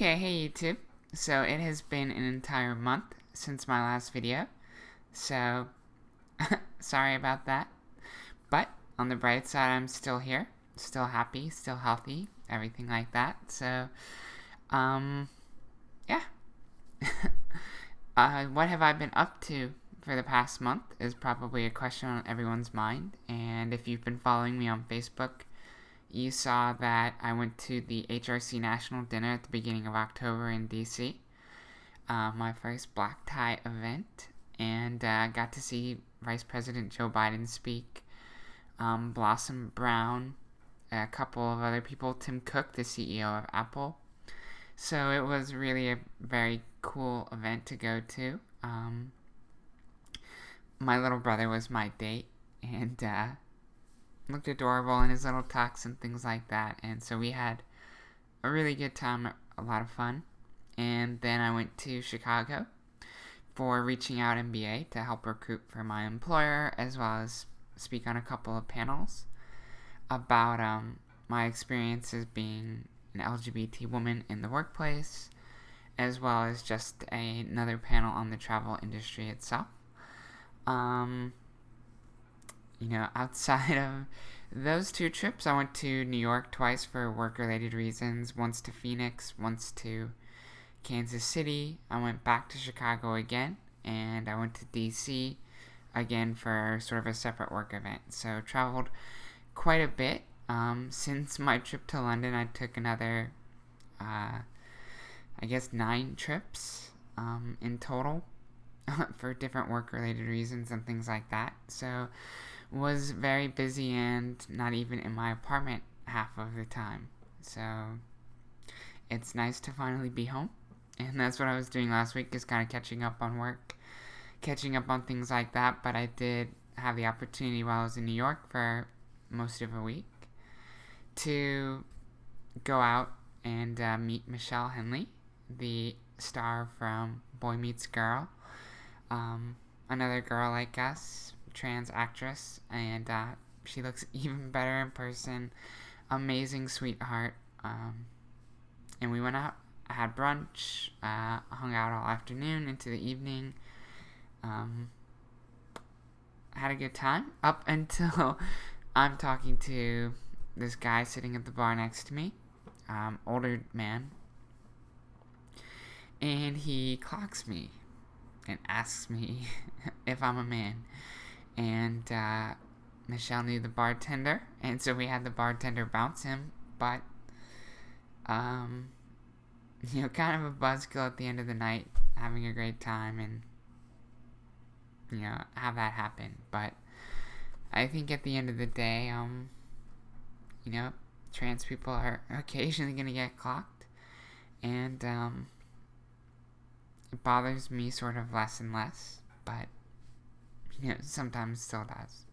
Okay, hey YouTube. So it has been an entire month since my last video, so sorry about that. But on the bright side, I'm still here, still happy, still healthy, everything like that. So, um, yeah. What have I been up to for the past month is probably a question on everyone's mind. And if you've been following me on Facebook, you saw that I went to the HRC National Dinner at the beginning of October in DC, my first black tie event, and got to see Vice President Joe Biden speak, Blossom Brown, a couple of other people, Tim Cook, the CEO of Apple. So it was really a very cool event to go to. My little brother was my date, and looked adorable in his little tux and things like that. And so we had a really good time, a lot of fun. And then I went to Chicago for Reaching Out MBA to help recruit for my employer, as well as speak on a couple of panels about my experiences being an LGBT woman in the workplace, as well as just another panel on the travel industry itself. Outside of those two trips, I went to New York twice for work-related reasons, once to Phoenix, once to Kansas City. I went back to Chicago again, and I went to DC again for sort of a separate work event. So traveled quite a bit. Since my trip to London, I took another, 9 trips in total for different work-related reasons and things like that. So was very busy and not even in my apartment half of the time. So it's nice to finally be home. And that's what I was doing last week, is kind of catching up on work, catching up on things like that. But I did have the opportunity while I was in New York for most of a week to go out and meet Michelle Henley, the star from Boy Meets Girl. Another girl like us, trans actress, and she looks even better in person. Amazing sweetheart. And we went out, had brunch, hung out all afternoon into the evening. Had a good time up until I'm talking to this guy sitting at the bar next to me, older man, and he clocks me and asks me if I'm a man. And Michelle knew the bartender, and so we had the bartender bounce him, but kind of a buzzkill at the end of the night, having a great time, and have that happen. But I think at the end of the day, trans people are occasionally gonna get clocked, and it bothers me sort of less and less, but sometimes still does.